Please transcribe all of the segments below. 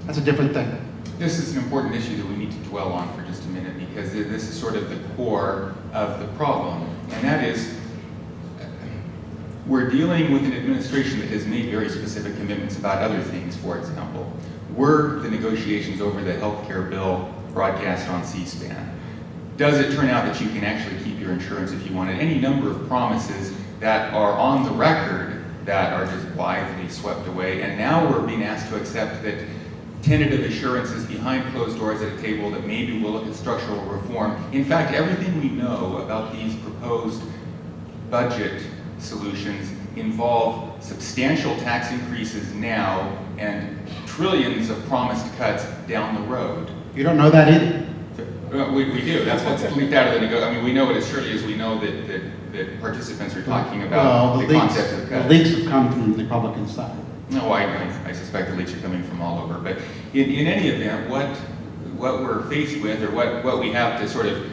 That's a different thing. This is an important issue that we need to dwell on for just a minute, because this is sort of the core of the problem, and that is we're dealing with an administration that has made very specific commitments about other things. For example, were the negotiations over the health care bill broadcast on C-SPAN? Does it turn out that you can actually keep your insurance if you wanted? Any number of promises that are on the record that are just blithely swept away, and now we're being asked to accept that tentative assurances behind closed doors at a table that maybe we'll look at structural reform. In fact, everything we know about these proposed budget solutions involve substantial tax increases now and trillions of promised cuts down the road. You don't know that either? We do. That's what's leaked out of the negotiation. I mean, we know it as surely as we know that participants are talking about the concept of cuts. The leaks have come from the Republican side. No, I suspect the leaks are coming from all over. But in any event, what we're faced with, or what we have to sort of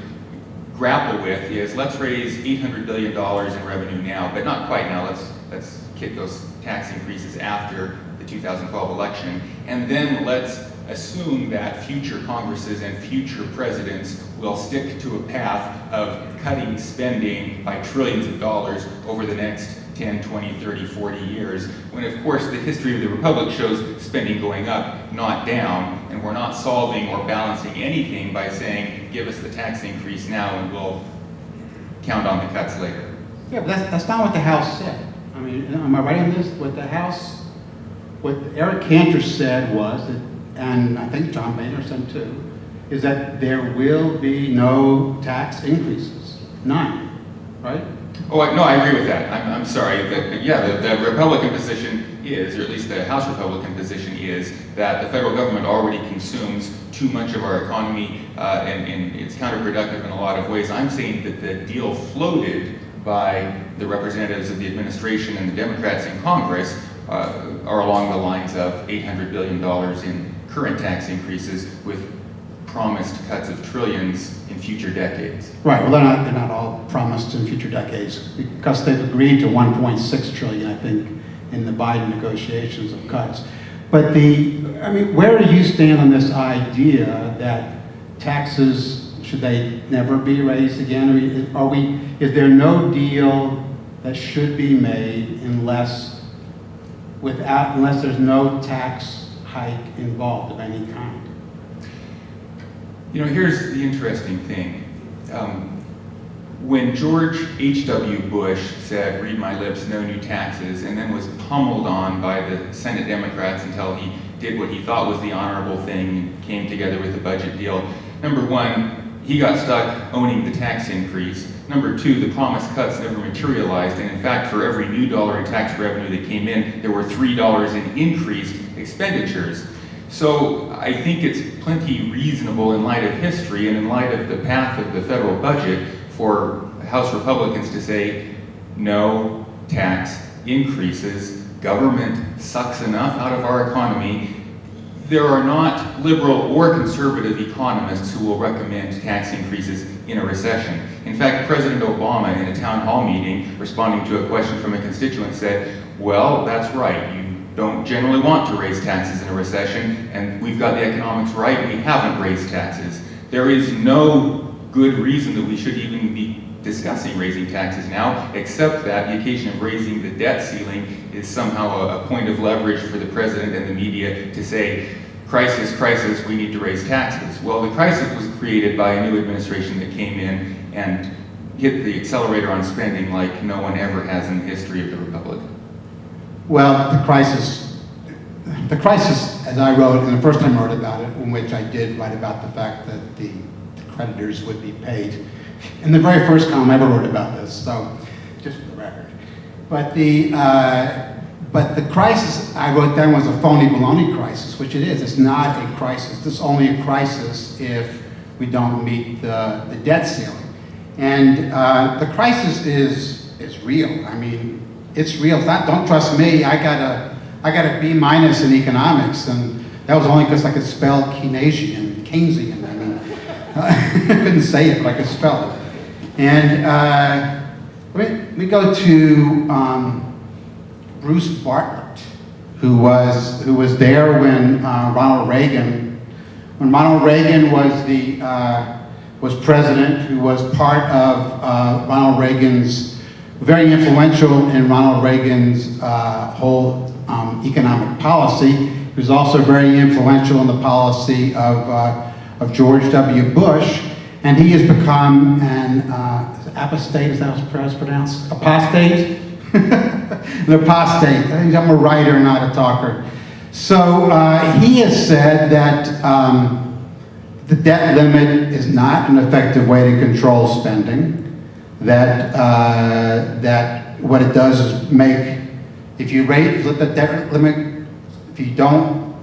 grapple with, is let's raise $800 billion in revenue now, but not quite now. Let's kick those tax increases after the 2012 election, and then let's assume that future Congresses and future presidents will stick to a path of cutting spending by trillions of dollars over the next 10, 20, 30, 40 years, when of course the history of the Republic shows spending going up, not down, and we're not solving or balancing anything by saying, give us the tax increase now and we'll count on the cuts later. Yeah, but that's not what the House said. I mean, am I right on this? What Eric Cantor said was that, and I think John Boehner said too, is that there will be no tax increases. None, right? Oh, no, I agree with that. I'm sorry. The Republican position is, or at least the House Republican position is, that the federal government already consumes too much of our economy, and it's counterproductive in a lot of ways. I'm saying that the deal floated by the representatives of the administration and the Democrats in Congress are along the lines of $800 billion in current tax increases with promised cuts of trillions in future decades. Right, well they're not all promised in future decades, because they've agreed to 1.6 trillion, I think, in the Biden negotiations of cuts. But where do you stand on this idea that taxes, should they never be raised again? Is there no deal that should be made unless there's no tax hike involved of any kind? You know, here's the interesting thing. When George H.W. Bush said, read my lips, no new taxes, and then was pummeled on by the Senate Democrats until he did what he thought was the honorable thing and came together with a budget deal, number one, he got stuck owning the tax increase. Number two, the promised cuts never materialized, and in fact, for every new dollar in tax revenue that came in, there were $3 in increased expenditures. So I think it's plenty reasonable in light of history and in light of the path of the federal budget for House Republicans to say, no tax increases, government sucks enough out of our economy. There are not liberal or conservative economists who will recommend tax increases in a recession. In fact, President Obama, in a town hall meeting, responding to a question from a constituent, said, well, that's right, you don't generally want to raise taxes in a recession, and we've got the economics right, we haven't raised taxes. There is no good reason that we should even be discussing raising taxes now, except that the occasion of raising the debt ceiling is somehow a point of leverage for the president and the media to say, crisis, crisis, we need to raise taxes. Well, the crisis was created by a new administration that came in and hit the accelerator on spending like no one ever has in the history of the Republic. Well, the crisis, as I wrote, and the first time I wrote about it, in which I did write about the fact that the creditors would be paid. In the very first column I ever wrote about this, so just for the record. But the crisis I wrote then was a phony baloney crisis, which it is. It's not a crisis. It's only a crisis if we don't meet the debt ceiling. And the crisis is real. I mean, it's real. It's not, don't trust me. I got a B- in economics, and that was only because I could spell Keynesian. I mean, I couldn't say it, but I could spell it. And we go to Bruce Bartlett, who was there when Ronald Reagan was president, who was part of Ronald Reagan's, very influential in Ronald Reagan's whole economic policy. He was also very influential in the policy of George W. Bush, and he has become an apostate, is that how it's pronounced? Apostate? An apostate. I'm a writer, not a talker. So he has said that the debt limit is not an effective way to control spending, that what it does is make, if you let the debt limit, if you don't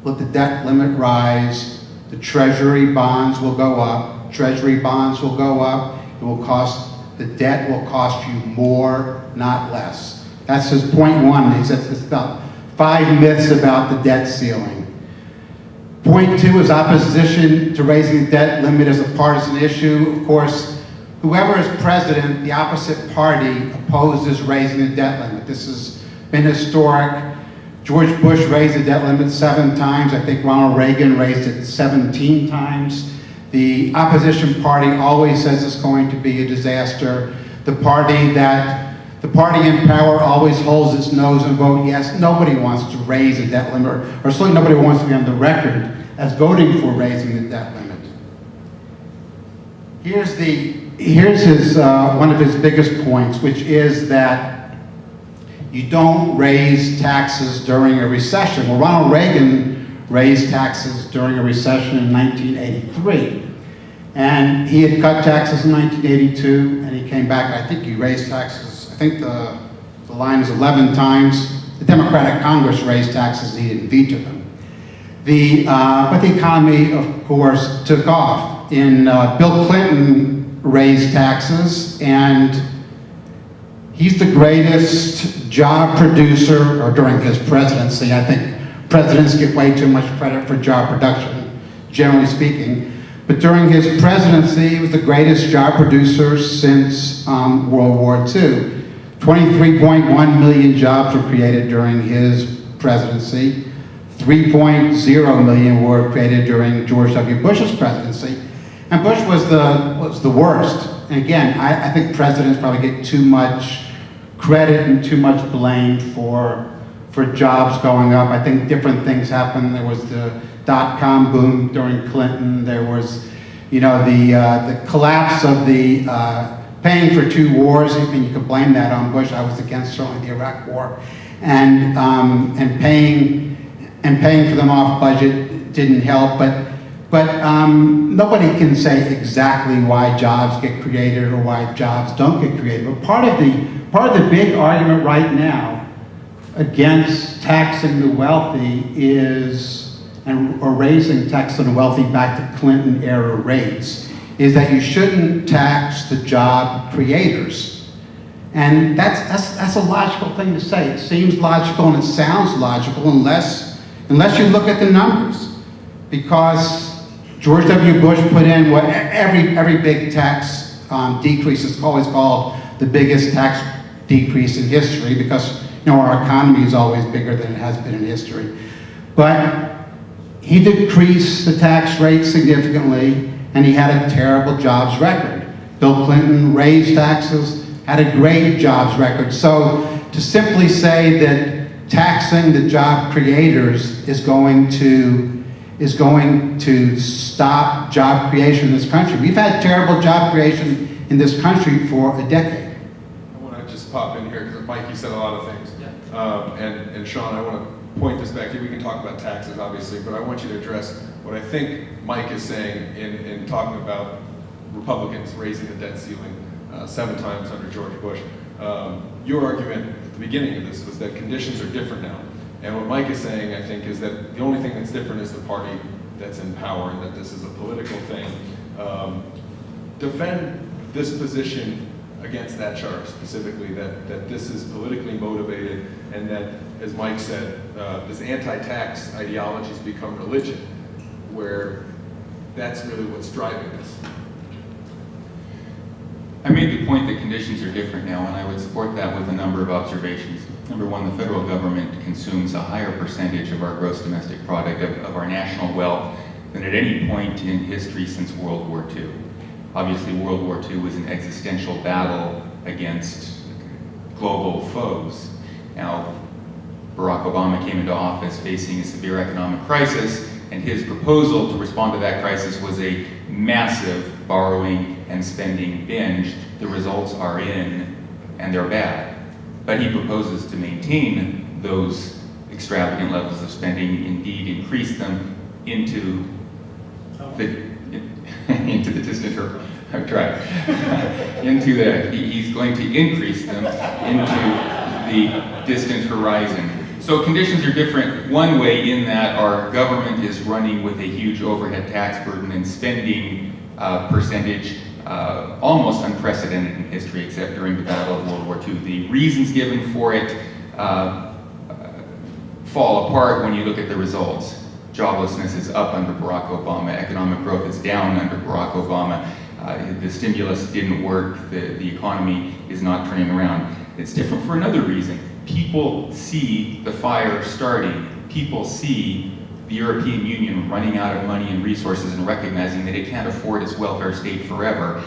let the debt limit rise, the treasury bonds will go up, treasury bonds will go up, the debt will cost you more, not less. That's his point one. He says it's about 5 myths about the debt ceiling. Point 2 is opposition to raising the debt limit as a partisan issue. Of course, whoever is president, the opposite party opposes raising the debt limit. This has been historic. George Bush raised the debt limit 7 times. I think Ronald Reagan raised it 17 times. The opposition party always says it's going to be a disaster. The party in power always holds its nose and votes yes. Nobody wants to raise the debt limit, or certainly nobody wants to be on the record as voting for raising the debt limit. Here's his one of his biggest points, which is that you don't raise taxes during a recession. Well, Ronald Reagan raised taxes during a recession in 1983. And he had cut taxes in 1982, and he came back. I think he raised taxes, I think the line is 11 times. The Democratic Congress raised taxes, and he didn't veto them. But the economy, of course, took off. Bill Clinton raised taxes, and he's the greatest job producer, or during his presidency. I think presidents get way too much credit for job production, generally speaking. But during his presidency, he was the greatest job producer since World War II. 23.1 million jobs were created during his presidency. 3.0 million were created during George W. Bush's presidency. And Bush was the worst. And again, I think presidents probably get too much credit and too much blame for jobs going up. I think different things happened. There was the dot-com boom during Clinton. There was, the collapse of the paying for 2 wars. I mean, you could blame that on Bush. I was against certainly the Iraq War, and paying for them off budget didn't help. But nobody can say exactly why jobs get created or why jobs don't get created. But part of the big argument right now against taxing the wealthy or raising tax on the wealthy back to Clinton era rates is that you shouldn't tax the job creators. And that's a logical thing to say. It seems logical and it sounds logical unless you look at the numbers. Because George W. Bush put in what every big tax decrease is always called the biggest tax decrease in history, because our economy is always bigger than it has been in history. But he decreased the tax rate significantly, and he had a terrible jobs record. Bill Clinton raised taxes, had a great jobs record. So to simply say that taxing the job creators is going to stop job creation in this country. We've had terrible job creation in this country for a decade. I want to just pop in here because Mike, you said a lot of things. And Sean, I want to point this back to you. We can talk about taxes, obviously, but I want you to address what I think Mike is saying in talking about Republicans raising the debt ceiling 7 times under George Bush. Your argument at the beginning of this was that conditions are different now. And what Mike is saying, I think, is that the only thing that's different is the party that's in power, and that this is a political thing. Defend this position against that charge, specifically, that this is politically motivated, and that, as Mike said, this anti-tax ideology has become religion, where that's really what's driving this. I made the point that conditions are different now, and I would support that with a number of observations. Number one, the federal government consumes a higher percentage of our gross domestic product, of our national wealth, than at any point in history since World War II. Obviously, World War II was an existential battle against global foes. Now, Barack Obama came into office facing a severe economic crisis, and his proposal to respond to that crisis was a massive borrowing and spending binge. The results are in, and they're bad. But he proposes to maintain those extravagant levels of spending, indeed increase them into the distant horizon. I've tried. He's going to increase them into the distant horizon. So conditions are different one way in that our government is running with a huge overhead tax burden and spending percentage almost unprecedented in history, except during the Battle of World War II. The reasons given for it fall apart when you look at the results. Joblessness is up under Barack Obama. Economic growth is down under Barack Obama. The stimulus didn't work. The economy is not turning around. It's different for another reason. People see the fire starting. People see the European Union running out of money and resources and recognizing that it can't afford its welfare state forever.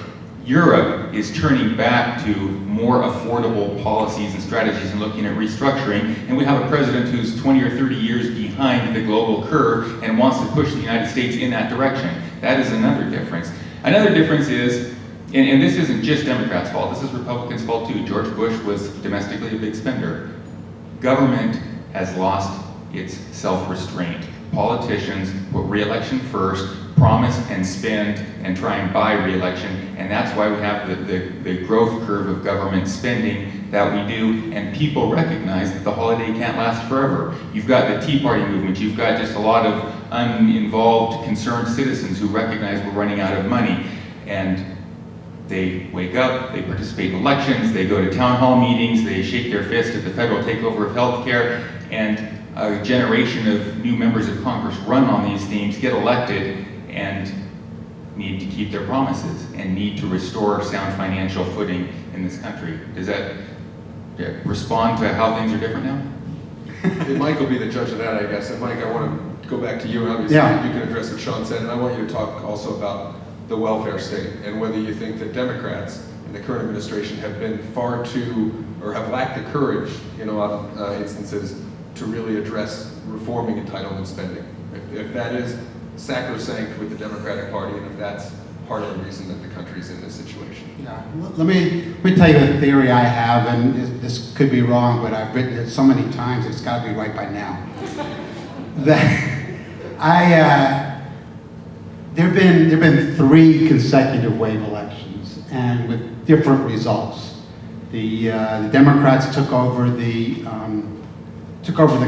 Europe is turning back to more affordable policies and strategies and looking at restructuring, and we have a president who's 20 or 30 years behind the global curve and wants to push the United States in that direction. That is another difference. Another difference is, and this isn't just Democrats' fault, this is Republicans' fault too. George Bush was domestically a big spender. Government has lost its self-restraint. Politicians put re-election first, promise and spend and try and buy re-election, and that's why we have the growth curve of government spending that we do, and people recognize that the holiday can't last forever. You've got the Tea Party movement, you've got just a lot of uninvolved, concerned citizens who recognize we're running out of money, and they wake up, they participate in elections, they go to town hall meetings, they shake their fist at the federal takeover of healthcare, and a generation of new members of Congress run on these themes, get elected, and need to keep their promises and need to restore sound financial footing in this country. Does that respond to how things are different now? And Mike will be the judge of that, I guess. And Mike, I want to go back to you. Obviously, Yeah. you can address what Sean said, and I want you to talk also about the welfare state and whether you think that Democrats in the current administration have been far too, or have lacked the courage in a lot of instances to really address reforming entitlement spending. If that is sacrosanct with the Democratic Party, and if that's part of the reason that the country's in this situation. Yeah, let me tell you the theory I have, and this could be wrong, but I've written it so many times it's got to be right by now. There've been 3 consecutive wave elections, and with different results. The Democrats took over the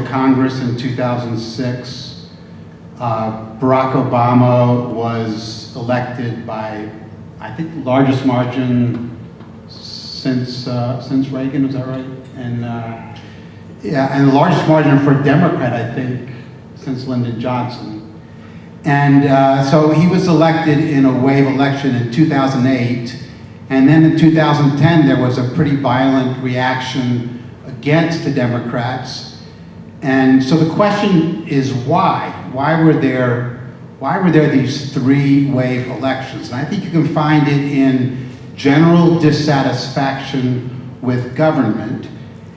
Congress in 2006. Barack Obama was elected by, I think, the largest margin since Reagan. Was that right? And and the largest margin for a Democrat, I think, since Lyndon Johnson. And so he was elected in a wave election in 2008, and then in 2010 there was a pretty violent reaction against the Democrats. And so the question is why? Why were there these 3 wave elections? And I think you can find it in general dissatisfaction with government.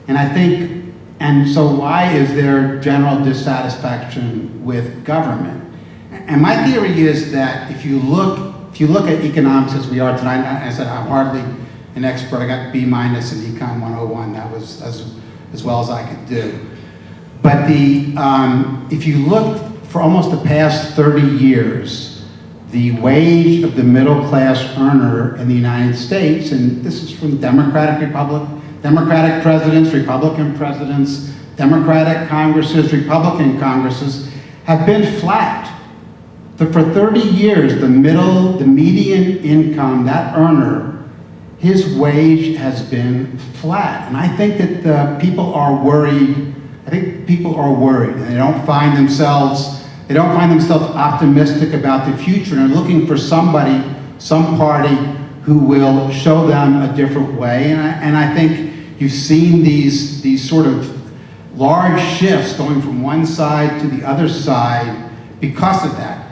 And so why is there general dissatisfaction with government? And my theory is that if you look at economics as we are tonight, I said I'm hardly an expert. I got B- in Econ 101. That was as well as I could do. But if you look for almost the past 30 years, the wage of the middle class earner in the United States, and this is from Democratic presidents, Republican presidents, Democratic Congresses, Republican Congresses, have been flat. For 30 years, the median income, that earner, his wage has been flat. And I think that people are worried. I think people are worried, and they don't find themselves optimistic about the future, and are looking for somebody, some party, who will show them a different way. And I think you've seen these sort of large shifts going from one side to the other side because of that.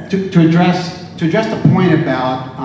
To address the point about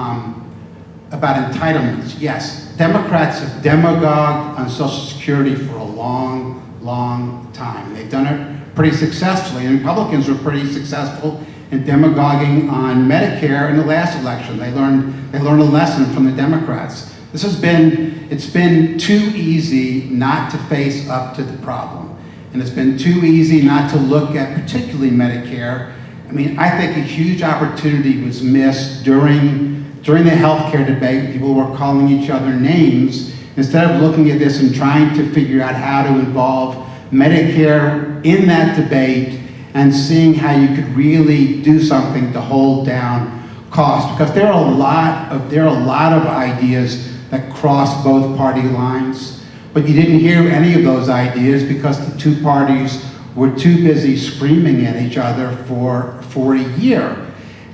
entitlements, yes, Democrats have demagogued on Social Security for a long time. They've done it pretty successfully, and Republicans were pretty successful in demagoguing on Medicare in the last election. They learned a lesson from the Democrats. It's been too easy not to face up to the problem. And it's been too easy not to look at particularly Medicare. I mean, I think a huge opportunity was missed during the healthcare debate. People were calling each other names instead of looking at this and trying to figure out how to involve Medicare in that debate and seeing how you could really do something to hold down costs. Because there are a lot of ideas that cross both party lines, but you didn't hear any of those ideas because the two parties were too busy screaming at each other for a year.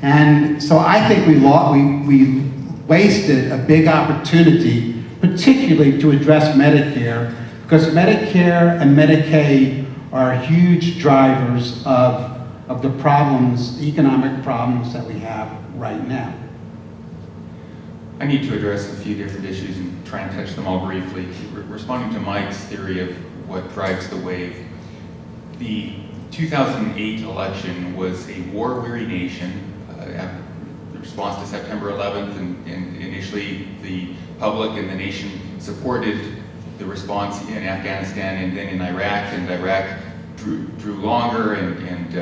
And so I think we wasted a big opportunity, particularly to address Medicare, because Medicare and Medicaid are huge drivers of the problems, the economic problems that we have right now. I need to address a few different issues and try and touch them all briefly. Responding to Mike's theory of what drives the wave, the 2008 election was a war-weary nation. In response to September 11th, and initially the public and the nation supported the response in Afghanistan and then in Iraq, and Iraq drew longer and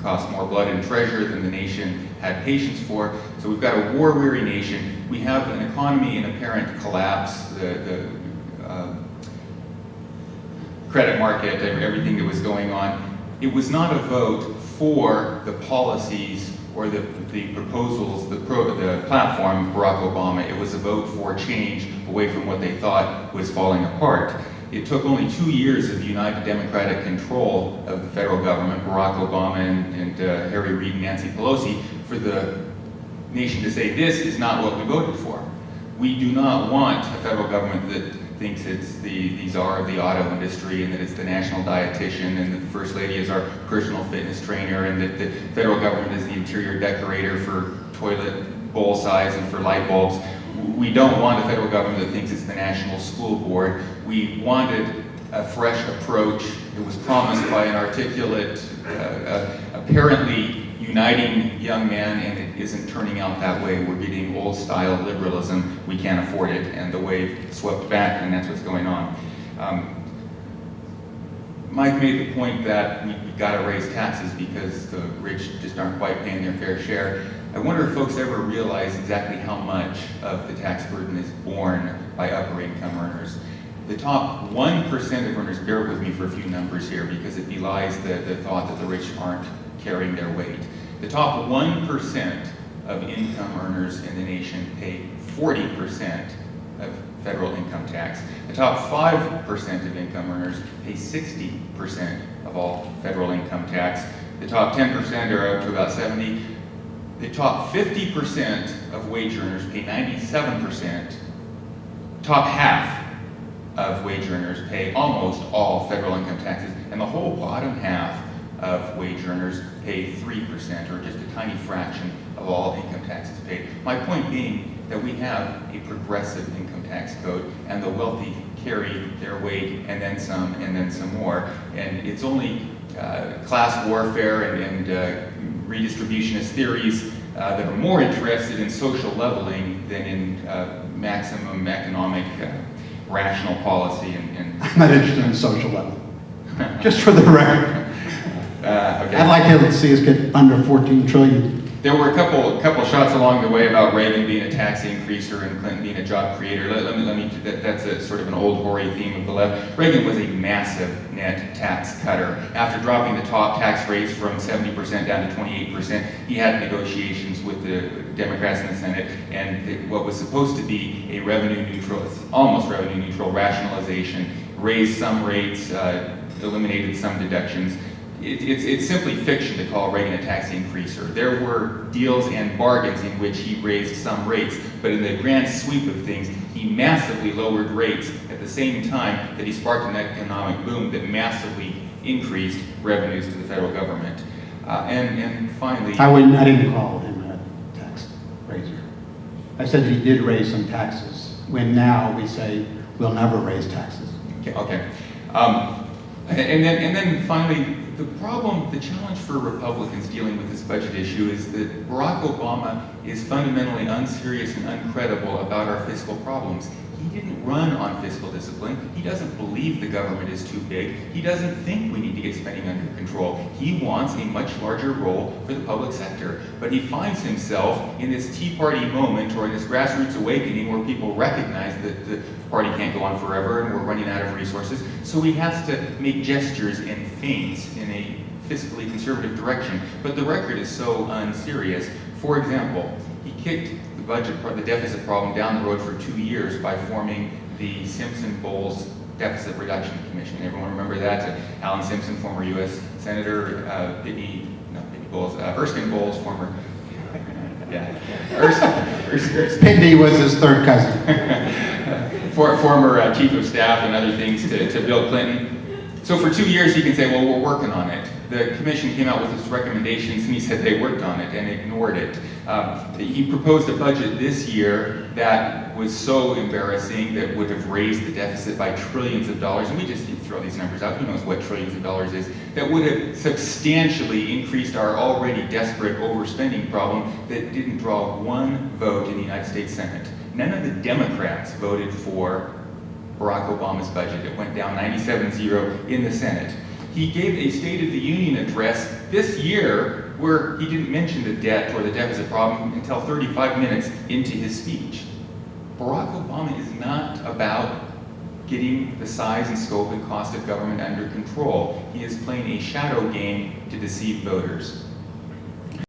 cost more blood and treasure than the nation had patience for. So we've got a war-weary nation. We have an economy in apparent collapse. The credit market, everything that was going on. It was not a vote for the policies or the proposals, the platform of Barack Obama. It was a vote for change away from what they thought was falling apart. It took only 2 years of united Democratic control of the federal government, Barack Obama and Harry Reid and Nancy Pelosi, for the nation to say, this is not what we voted for. We do not want a federal government that thinks it's the czar of the auto industry and that it's the national dietitian and that the First Lady is our personal fitness trainer and that the federal government is the interior decorator for toilet bowl size and for light bulbs. We don't want a federal government that thinks it's the National School Board. We wanted a fresh approach. It was promised by an articulate, apparently uniting young man, and it isn't turning out that way. We're getting old-style liberalism. We can't afford it, and the wave swept back, and that's what's going on. Mike made the point that we've got to raise taxes because the rich just aren't quite paying their fair share. I wonder if folks ever realize exactly how much of the tax burden is borne by upper income earners. The top 1% of earners, bear with me for a few numbers here because it belies the thought that the rich aren't carrying their weight. The top 1% of income earners in the nation pay 40% of federal income tax. The top 5% of income earners pay 60% of all federal income tax. The top 10% are up to about 70%. The top 50% of wage earners pay 97%. Top half of wage earners pay almost all federal income taxes, and the whole bottom half of wage earners pay 3%, or just a tiny fraction of all income taxes paid. My point being that we have a progressive income tax code, and the wealthy carry their weight, and then some more. And it's only class warfare and redistributionist theories that are more interested in social leveling than in maximum economic rational policy. I'm not interested in social level. Just for the record. Okay. I'd like to see us get under 14 trillion. There were a couple shots along the way about Reagan being a tax increaser and Clinton being a job creator. That's a sort of an old hoary theme of the left. Reagan was a massive net tax cutter. After dropping the top tax rates from 70% down to 28%, he had negotiations with the Democrats in the Senate, and what was supposed to be a revenue neutral, almost revenue neutral rationalization, raised some rates, eliminated some deductions. it's simply fiction to call Reagan a tax increaser. There were deals and bargains in which he raised some rates, but in the grand sweep of things, he massively lowered rates at the same time that he sparked an economic boom that massively increased revenues to the federal government. And finally, I didn't call him a tax raiser. I said he did raise some taxes, when now we say we'll never raise taxes. Okay. And then finally, the challenge for Republicans dealing with this budget issue is that Barack Obama is fundamentally unserious and uncredible about our fiscal problems. He didn't run on fiscal discipline. He doesn't believe the government is too big. He doesn't think we need to get spending under control. He wants a much larger role for the public sector. But he finds himself in this Tea Party moment or in this grassroots awakening where people recognize that the party can't go on forever and we're running out of resources. So he has to make gestures and feints in a fiscally conservative direction. But the record is so unserious. For example, he kicked the deficit problem down the road for 2 years by forming the Simpson-Bowles Deficit Reduction Commission. Everyone remember that? Alan Simpson, former U.S. Senator, Erskine Bowles, former, Pindy was his third cousin. former chief of staff and other things to Bill Clinton. So for 2 years he can say, well, we're working on it. The commission came out with its recommendations and he said they worked on it and ignored it. He proposed a budget this year that was so embarrassing that would have raised the deficit by trillions of dollars, and we just throw these numbers out, who knows what trillions of dollars is, that would have substantially increased our already desperate overspending problem that didn't draw one vote in the United States Senate. None of the Democrats voted for Barack Obama's budget. It went down 97-0 in the Senate. He gave a State of the Union address this year where he didn't mention the debt or the deficit problem until 35 minutes into his speech. Barack Obama is not about getting the size and scope and cost of government under control. He is playing a shadow game to deceive voters.